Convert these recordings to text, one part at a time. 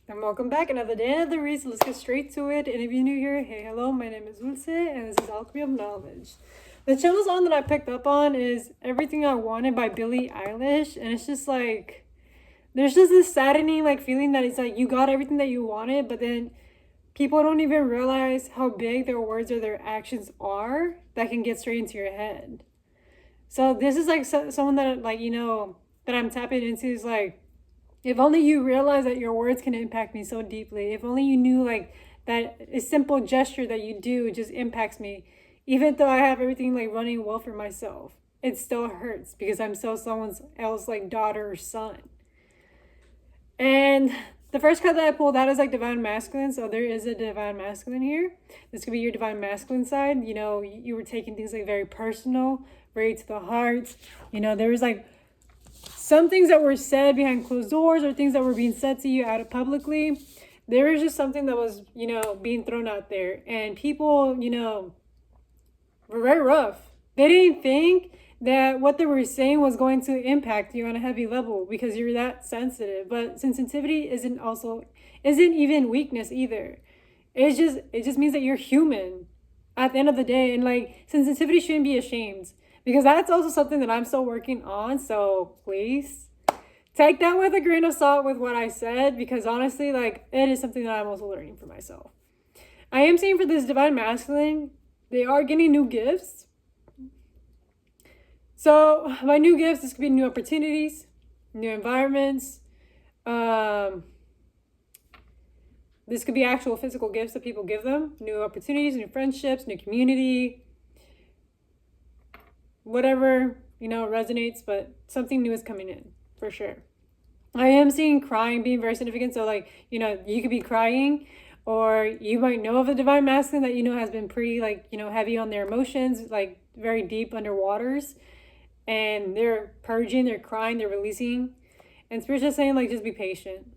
And welcome back. Another day, another reason. Let's get straight to it. And if you're new here, hey, hello, my name is Dulce, and this is Alchemy of Knowledge. The chill song that I picked up on is Everything I Wanted by Billie Eilish. And it's just like, there's just this saddening like feeling that it's like you got everything that you wanted, but then people don't even realize how big their words or their actions are that can get straight into your head. So this is like someone that that I'm tapping into is like, if only you realize that your words can impact me so deeply. If only you knew like that a simple gesture that you do just impacts me. Even though I have everything like running well for myself, it still hurts because I'm still someone else like daughter or son. And the first card that I pulled out is like divine masculine. So there is a divine masculine here. This could be your divine masculine side. You know, you were taking things like very personal, very to the heart. You know, there was like some things that were said behind closed doors or things that were being said to you out of publicly. There was just something that was, being thrown out there. And people, were very rough. They didn't think that what they were saying was going to impact you on a heavy level because you're that sensitive. But sensitivity isn't even weakness either. It just means that you're human at the end of the day. And like sensitivity shouldn't be ashamed. Because that's also something that I'm still working on. So please take that with a grain of salt with what I said. Because honestly, like it is something that I'm also learning for myself. I am saying for this divine masculine, they are getting new gifts. So by new gifts, this could be new opportunities, new environments. This could be actual physical gifts that people give them. New opportunities, new friendships, new community. Whatever, resonates, but something new is coming in for sure. I am seeing crying being very significant. So like, you could be crying or you might know of a divine masculine that, has been pretty like, heavy on their emotions, like very deep underwaters, and they're purging, they're crying, they're releasing. And Spirit's just saying like, just be patient.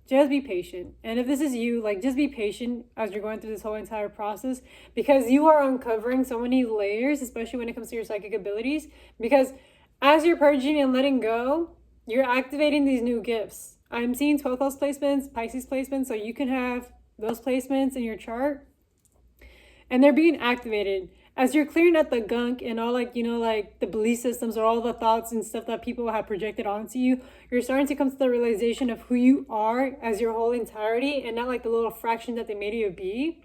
Just be patient. And if this is you, like just be patient as you're going through this whole entire process because you are uncovering so many layers, especially when it comes to your psychic abilities. Because as you're purging and letting go, you're activating these new gifts. I'm seeing 12th house placements, Pisces placements, so you can have those placements in your chart. And they're being activated. As you're clearing out the gunk and all like, like the belief systems or all the thoughts and stuff that people have projected onto you, you're starting to come to the realization of who you are as your whole entirety and not like the little fraction that they made you be.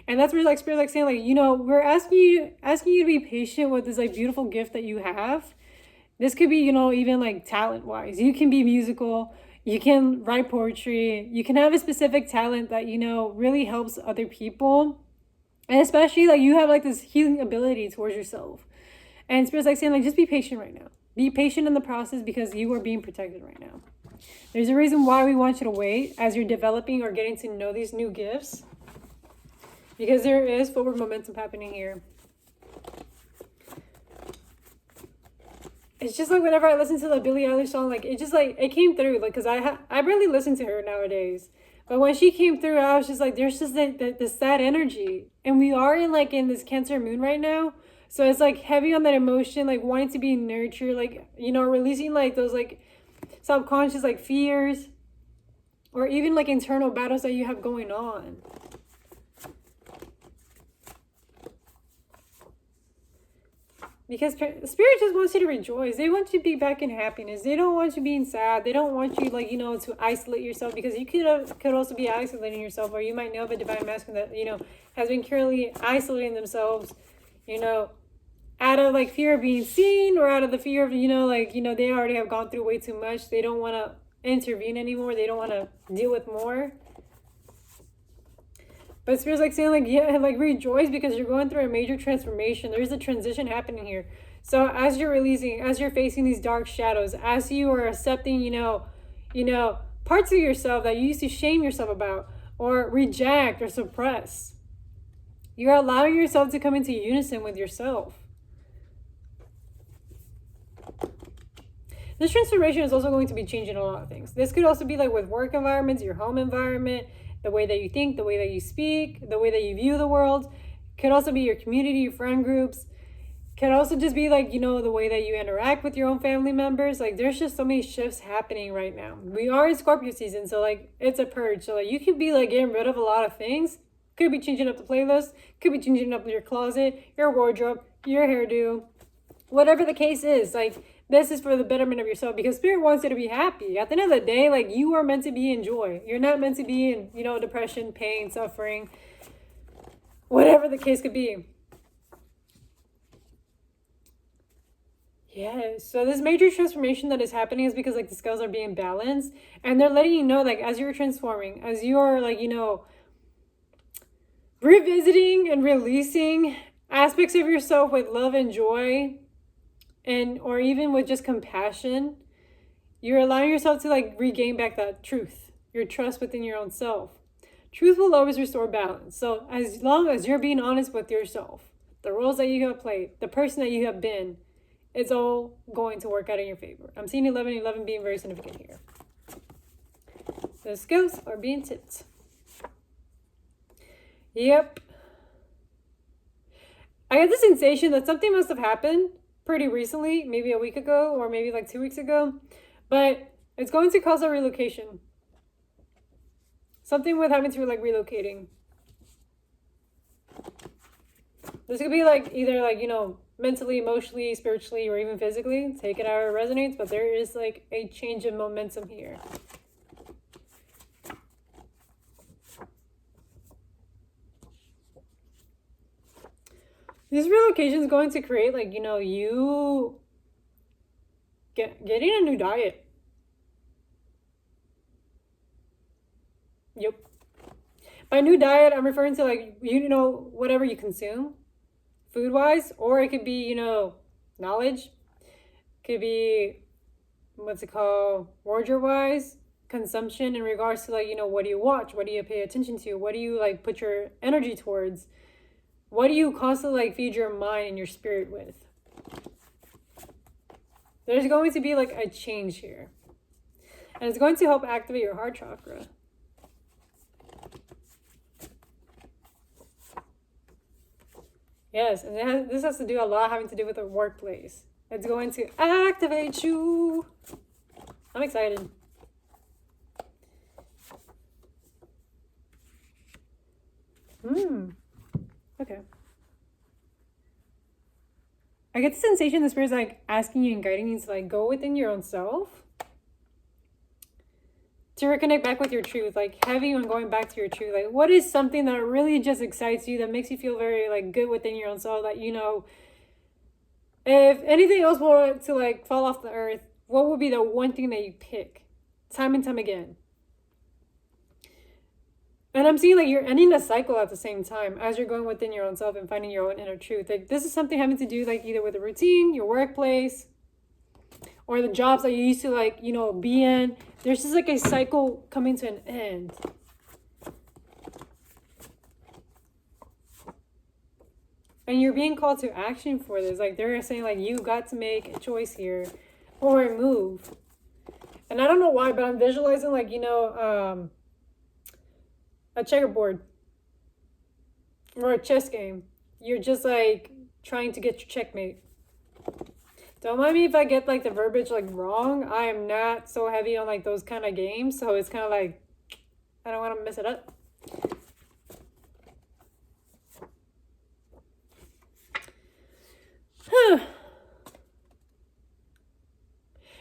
And that's where like Spirit like saying like, we're asking you to be patient with this like beautiful gift that you have. This could be, even like talent wise. You can be musical, you can write poetry, you can have a specific talent that, really helps other people. And especially like you have like this healing ability towards yourself. And Spirit's like saying like just be patient right now. Be patient in the process because you are being protected right now. There's a reason why we want you to wait as you're developing or getting to know these new gifts. Because there is forward momentum happening here. It's just like whenever I listen to the Billie Eilish song, like it just like it came through like because I barely listen to her nowadays. But when she came through, I was just like, there's just the sad energy. And we are in this Cancer moon right now. So it's like heavy on that emotion, like wanting to be nurtured, like, releasing like those like subconscious like fears or even like internal battles that you have going on. Because Spirit just wants you to rejoice. They want you to be back in happiness. They don't want you being sad. They don't want you, like, to isolate yourself. Because you could also be isolating yourself. Or you might know of a divine masculine that, has been currently isolating themselves, out of, like, fear of being seen. Or out of the fear of, they already have gone through way too much. They don't want to intervene anymore. They don't want to deal with more. But Spirit's like saying like, yeah, like rejoice because you're going through a major transformation. There's a transition happening here. So as you're releasing, as you're facing these dark shadows, as you are accepting, parts of yourself that you used to shame yourself about or reject or suppress, you're allowing yourself to come into unison with yourself. This transformation is also going to be changing a lot of things. This could also be like with work environments, your home environment, the way that you think, the way that you speak, the way that you view the world. Could also be your community, your friend groups. Can also just be like, the way that you interact with your own family members. Like, there's just so many shifts happening right now. We are in Scorpio season, so like it's a purge. So like you could be like getting rid of a lot of things. Could be changing up the playlist, could be changing up your closet, your wardrobe, your hairdo, whatever the case is. Like, this is for the betterment of yourself, because spirit wants you to be happy. At the end of the day, like, you are meant to be in joy. You're not meant to be in, depression, pain, suffering, whatever the case could be. Yes. So this major transformation that is happening is because like the scales are being balanced, and they're letting you know, like, as you're transforming, as you're like, revisiting and releasing aspects of yourself with love and joy, and or even with just compassion, you're allowing yourself to like regain back that truth, your trust within your own self. Truth will always restore balance. So as long as you're being honest with yourself, the roles that you have played, the person that you have been, it's all going to work out in your favor. I'm seeing 11 being very significant here. The scales are being tipped. Yep. I get the sensation that something must have happened pretty recently, maybe a week ago or maybe like 2 weeks ago, but it's going to cause a relocation. Something with having to like relocating. This could be like either like, mentally, emotionally, spiritually, or even physically. Take it how it resonates, but there is like a change in momentum here. This relocation is going to create like, you getting a new diet. Yep. By new diet, I'm referring to like, whatever you consume food-wise, or it could be, knowledge. Could be, wardrobe-wise, consumption in regards to like, what do you watch? What do you pay attention to? What do you like put your energy towards? What do you constantly like feed your mind and your spirit with? There's going to be like a change here. And it's going to help activate your heart chakra. Yes, and this has to do a lot having to do with the workplace. It's going to activate you. I'm excited. Okay. I get the sensation the spirit's like asking you and guiding you to like go within your own self, to reconnect back with your truth, like heavy on going back to your truth. Like, what is something that really just excites you, that makes you feel very like good within your own soul, that if anything else were to like fall off the earth, what would be the one thing that you pick time and time again? And I'm seeing like you're ending a cycle at the same time as you're going within your own self and finding your own inner truth. Like, this is something having to do like either with a routine, your workplace, or the jobs that you used to like, be in. There's just like a cycle coming to an end. And you're being called to action for this. Like, they're saying like, you got to make a choice here or a move. And I don't know why, but I'm visualizing like, a checkerboard or a chess game. You're just like trying to get your checkmate. Don't mind me if I get like the verbiage like wrong. I am not so heavy on like those kind of games, so it's kind of like I don't want to mess it up.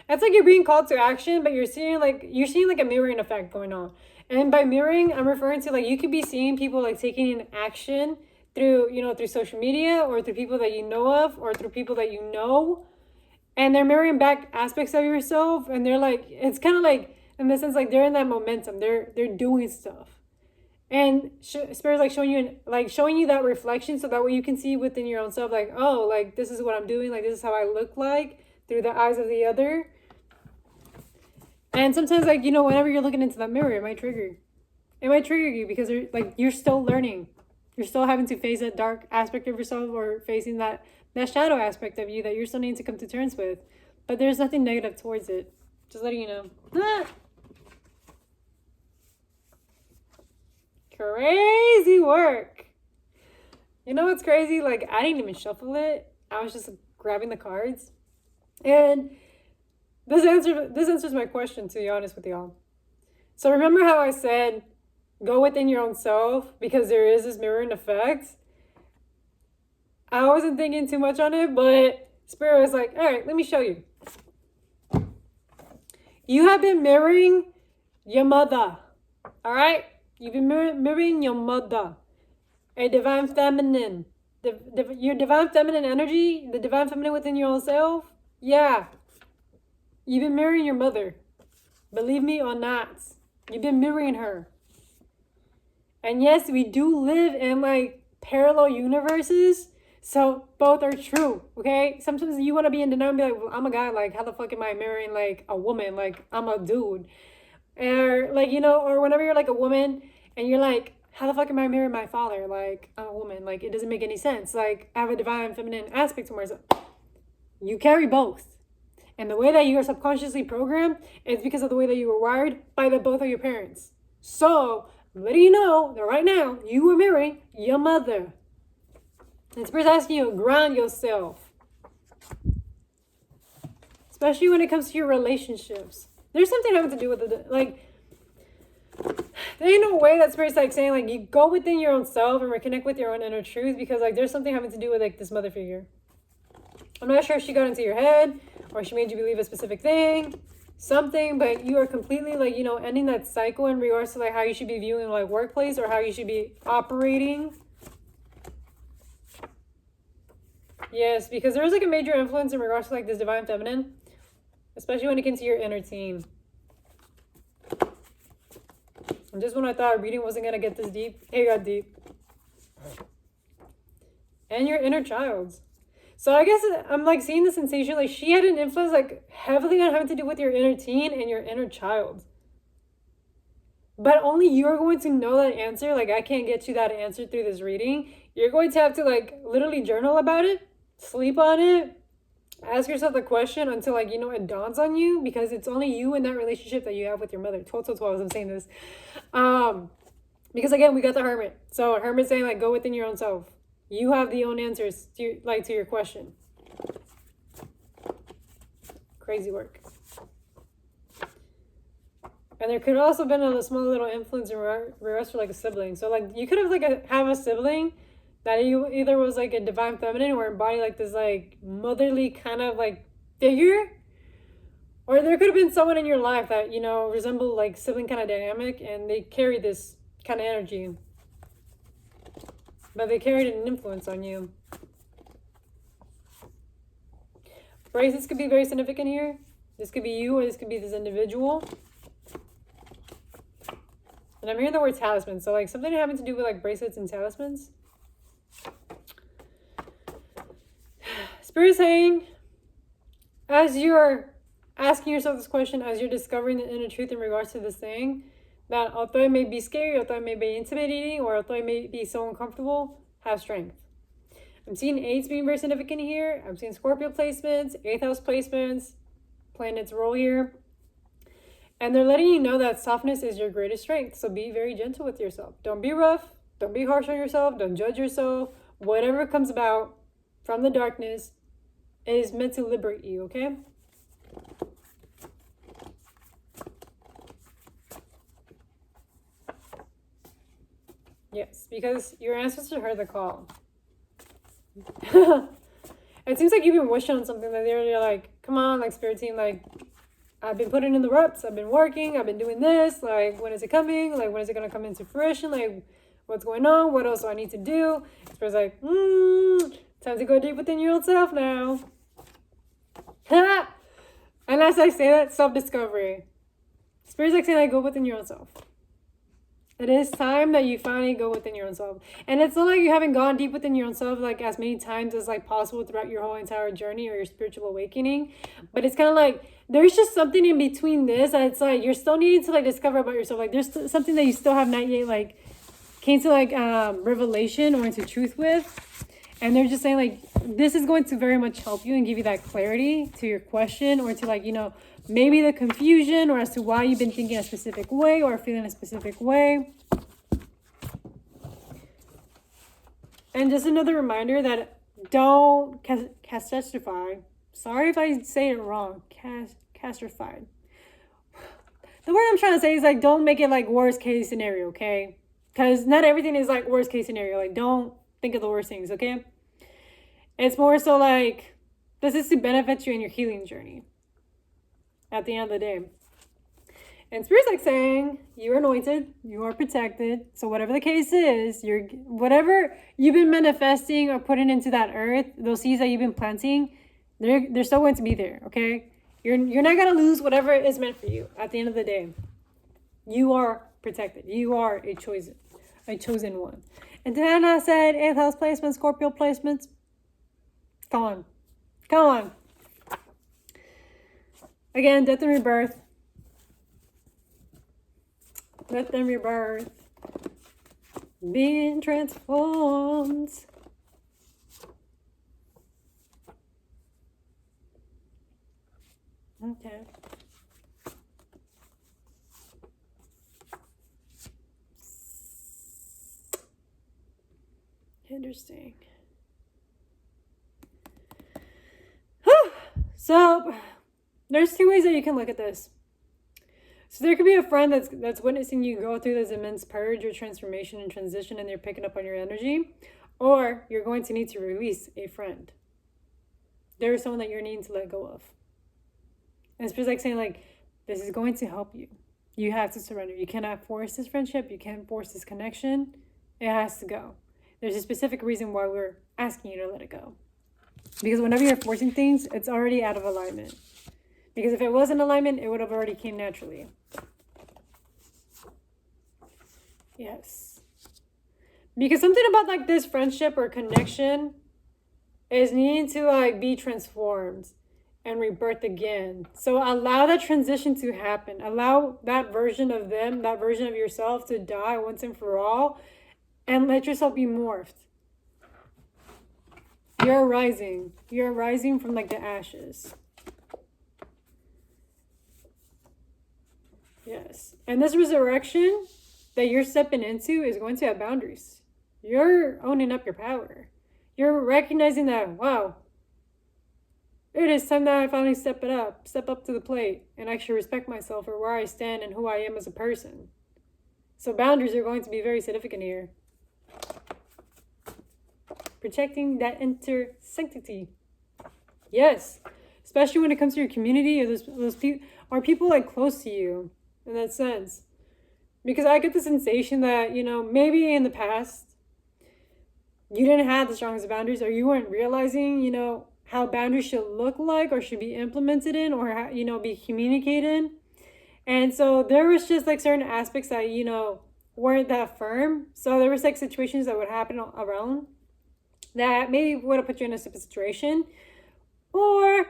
It's like you're being called to action, but you're seeing like a mirroring effect going on. And by mirroring, I'm referring to like you could be seeing people like taking an action through, through social media, or through people that you know of, or through people that you know. And they're mirroring back aspects of yourself, and they're like, it's kind of like, in the sense, like they're in that momentum. They're doing stuff. And Spirit's like showing you that reflection, so that way you can see within your own self, like, oh, like this is what I'm doing, like this is how I look like through the eyes of the other. And sometimes, like, whenever you're looking into that mirror, it might trigger you, because you're still learning. You're still having to face that dark aspect of yourself, or facing that shadow aspect of you that you're still needing to come to terms with. But there's nothing negative towards it. Just letting you know. Crazy work. You know what's crazy? Like, I didn't even shuffle it. I was just grabbing the cards. And this answers my question, to be honest with y'all. So remember how I said, go within your own self because there is this mirroring effect? I wasn't thinking too much on it, but Spirit was like, all right, let me show you. You have been mirroring your mother. All right? You've been mirroring your mother. A divine feminine. Your divine feminine energy, the divine feminine within your own self. Yeah. You've been mirroring your mother. Believe me or not. You've been mirroring her. And yes, we do live in like parallel universes. So both are true, okay? Sometimes you want to be in denial and be like, well, I'm a guy, like, how the fuck am I marrying, like, a woman? Like, I'm a dude. Or, like, you know, or whenever you're, like, a woman and you're like, how the fuck am I marrying my father? Like, I'm a woman. Like, it doesn't make any sense. Like, I have a divine feminine aspect to myself. You carry both. And the way that you are subconsciously programmed is because of the way that you were wired by both of your parents. So, letting you know that right now, you were marrying your mother. And Spirit's asking you to ground yourself. Especially when it comes to your relationships. There's something having to do with it. Like, there ain't no way that Spirit's like saying, like, you go within your own self and reconnect with your own inner truth because, like, there's something having to do with, like, this mother figure. I'm not sure if she got into your head or she made you believe a specific thing, something, but you are completely, like, you know, ending that cycle in regards to, like, how you should be viewing, like, workplace or how you should be operating. Yes, because there was like a major influence in regards to like this divine feminine, especially when it came to your inner teen. And just when I thought reading wasn't going to get this deep, it got deep. And your inner child. So I guess I'm like seeing the sensation, like she had an influence like heavily on having to do with your inner teen and your inner child. But only you're going to know that answer. Like I can't get you that answer through this reading. You're going to have to like literally journal about it. Sleep on it, ask yourself the question until like, you know, it dawns on you because it's only you in that relationship that you have with your mother. 12 as I'm saying this. Because again, we got the Hermit. So Hermit's saying like, go within your own self. You have the own answers to your question. Crazy work. And there could also been a small little influence in regards to like a sibling. So like you could have like have a sibling that you either was like a divine feminine or embody like this like motherly kind of like figure. Or there could have been someone in your life that, you know, resembled like sibling kind of dynamic and they carry this kind of energy. But they carried an influence on you. Bracelets could be very significant here. This could be you or this could be this individual. And I'm hearing the word talisman. So like something having to do with like bracelets and talismans. Spirit saying, as you're asking yourself this question, as you're discovering the inner truth in regards to this thing, that although it may be scary, although it may be intimidating, or although it may be so uncomfortable, have strength. I'm seeing 8s being very significant here. I'm seeing Scorpio placements, 8th house placements, playing its role here. And they're letting you know that softness is your greatest strength. So be very gentle with yourself. Don't be rough. Don't be harsh on yourself. Don't judge yourself. Whatever comes about from the darkness, it is meant to liberate you, okay? Yes, because your ancestors heard the call. It seems like you've been wishing on something that they're like, come on, like Spirit team, like, I've been putting in the reps, I've been working, I've been doing this, like, when is it coming? Like, when is it going to come into fruition? Like, what's going on? What else do I need to do? Spirit's like, time to go deep within your own self now. And as I say that, self-discovery. Spirit's like saying, like, go within your own self. It is time that you finally go within your own self. And it's not like you haven't gone deep within your own self like as many times as like possible throughout your whole entire journey or your spiritual awakening. But it's kind of like there's just something in between this that it's like you're still needing to like discover about yourself. Like there's something that you still have not yet like came to like revelation or into truth with. And they're just saying like this is going to very much help you and give you that clarity to your question or to like, you know, maybe the confusion or as to why you've been thinking a specific way or feeling a specific way. And just another reminder that don't catastrophify. Sorry if I say it wrong. Catastrophified. The word I'm trying to say is like, don't make it like worst case scenario, okay? Because not everything is like worst case scenario. Like, don't think of the worst things, okay? It's more so like, this is to benefit you in your healing journey at the end of the day. And Spirit's like saying, you're anointed, you are protected. So whatever the case is, whatever you've been manifesting or putting into that earth, those seeds that you've been planting, they're still going to be there, okay? You're not going to lose whatever is meant for you at the end of the day. You are protected. You are a chosen one. And then I said, 8th house placements, Scorpio placements. Come on. Again, death and rebirth. Death and rebirth. Being transformed. Okay. Interesting. So, there's two ways that you can look at this. So there could be a friend that's witnessing you go through this immense purge or transformation and transition, and they're picking up on your energy, or you're going to need to release a friend. There is someone that you're needing to let go of. And it's just like saying, like, this is going to help you. You have to surrender. You cannot force this friendship. You can't force this connection. It has to go. There's a specific reason why we're asking you to let it go. Because whenever you're forcing things, it's already out of alignment. Because if it was in alignment, it would have already came naturally. Yes. Because something about like this friendship or connection is needing to like be transformed and rebirth again. So allow that transition to happen. Allow that version of them, that version of yourself to die once and for all, and let yourself be morphed. You're rising. You're rising from like the ashes. Yes. And this resurrection that you're stepping into is going to have boundaries. You're owning up your power. You're recognizing that, wow, it is time that I finally step up to the plate, and actually respect myself for where I stand and who I am as a person. So boundaries are going to be very significant here. Protecting that inner sanctity. Yes. Especially when it comes to your community or those people, or people like close to you in that sense. Because I get the sensation that, you know, maybe in the past, you didn't have the strongest boundaries, or you weren't realizing, you know, how boundaries should look like or should be implemented in, or, how, you know, be communicated. And so there was just like certain aspects that, you know, weren't that firm. So there was like situations that would happen around that maybe would have put you in a stupid situation, or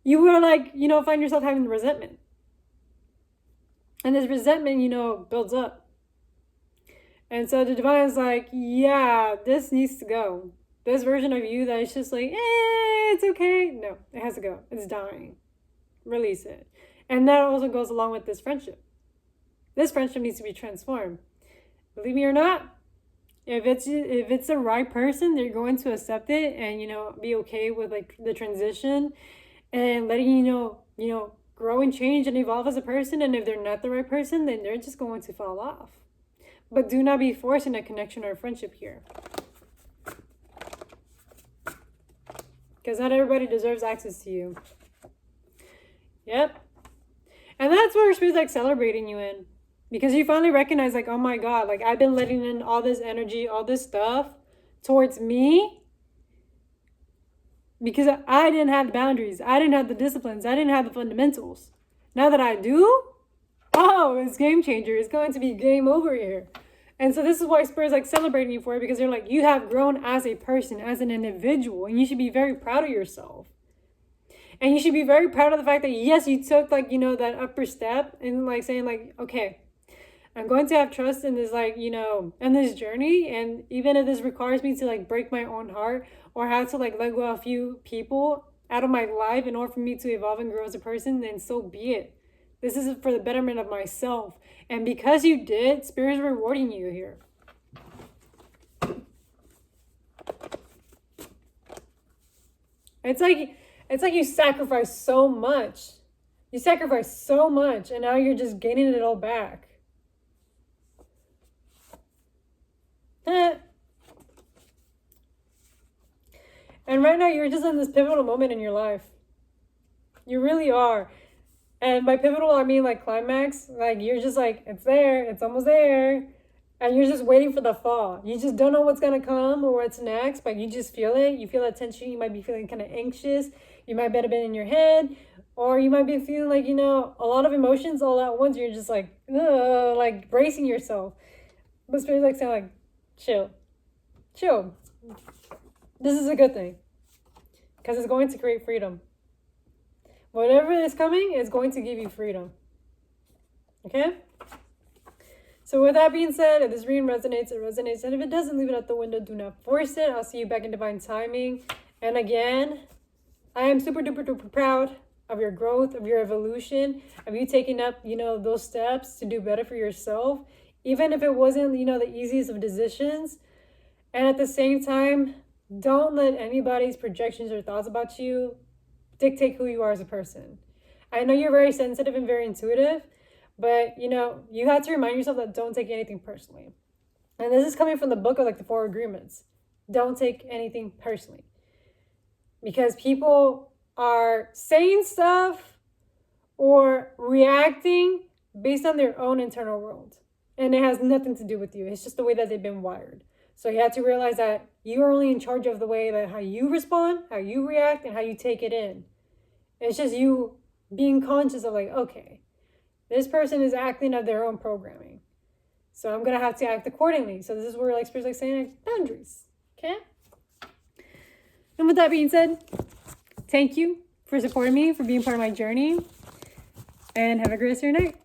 you would like, you know, find yourself having resentment. And this resentment, you know, builds up. And so the divine is like, yeah, this needs to go. This version of you that is just like, it's okay. No, it has to go. It's dying. Release it. And that also goes along with this friendship. This friendship needs to be transformed. Believe me or not, if it's the right person, they're going to accept it and, you know, be okay with like the transition and letting you know, grow and change and evolve as a person. And if they're not the right person, then they're just going to fall off. But do not be forcing a connection or a friendship here. Because not everybody deserves access to you. Yep. And that's where Spirit's like celebrating you in. Because you finally recognize like, oh my God, like I've been letting in all this energy, all this stuff towards me. Because I didn't have the boundaries. I didn't have the disciplines. I didn't have the fundamentals. Now that I do, oh, it's game changer. It's going to be game over here. And so this is why Spirit's like celebrating you for it, because they're like, you have grown as a person, as an individual, and you should be very proud of yourself. And you should be very proud of the fact that, yes, you took like, you know, that upper step and like saying like, okay, I'm going to have trust in this, like, you know, in this journey. And even if this requires me to like break my own heart or have to like let go of a few people out of my life in order for me to evolve and grow as a person, then so be it. This is for the betterment of myself. And because you did, Spirit is rewarding you here. It's like you sacrifice so much. You sacrifice so much, and now you're just gaining it all back. And right now, you're just in this pivotal moment in your life. You really are. And by pivotal, I mean like climax. Like you're just like, it's there, it's almost there. And you're just waiting for the fall. You just don't know what's going to come or what's next, but you just feel it. You feel that tension. You might be feeling kind of anxious. You might have been in your head. Or you might be feeling like, a lot of emotions all at once. You're just like, ugh, like bracing yourself. But Spirit's like saying like, chill. Chill. This is a good thing. Because it's going to create freedom. Whatever is coming is going to give you freedom. Okay? So with that being said, if this reading resonates, it resonates. And if it doesn't, leave it at the window. Do not force it. I'll see you back in divine timing. And again, I am super duper duper proud of your growth, of your evolution, of you taking up, those steps to do better for yourself. Even if it wasn't, the easiest of decisions. And at the same time, don't let anybody's projections or thoughts about you dictate who you are as a person. I know you're very sensitive and very intuitive, but, you have to remind yourself that don't take anything personally. And this is coming from the book of the 4 agreements. Don't take anything personally. Because people are saying stuff or reacting based on their own internal world. And it has nothing to do with you. It's just the way that they've been wired. So you have to realize that you are only in charge of the way that how you respond, how you react, and how you take it in. It's just you being conscious of okay, this person is acting of their own programming. So I'm going to have to act accordingly. So this is where Spirit's saying boundaries. Okay? And with that being said, thank you for supporting me, for being part of my journey. And have a great rest of your night.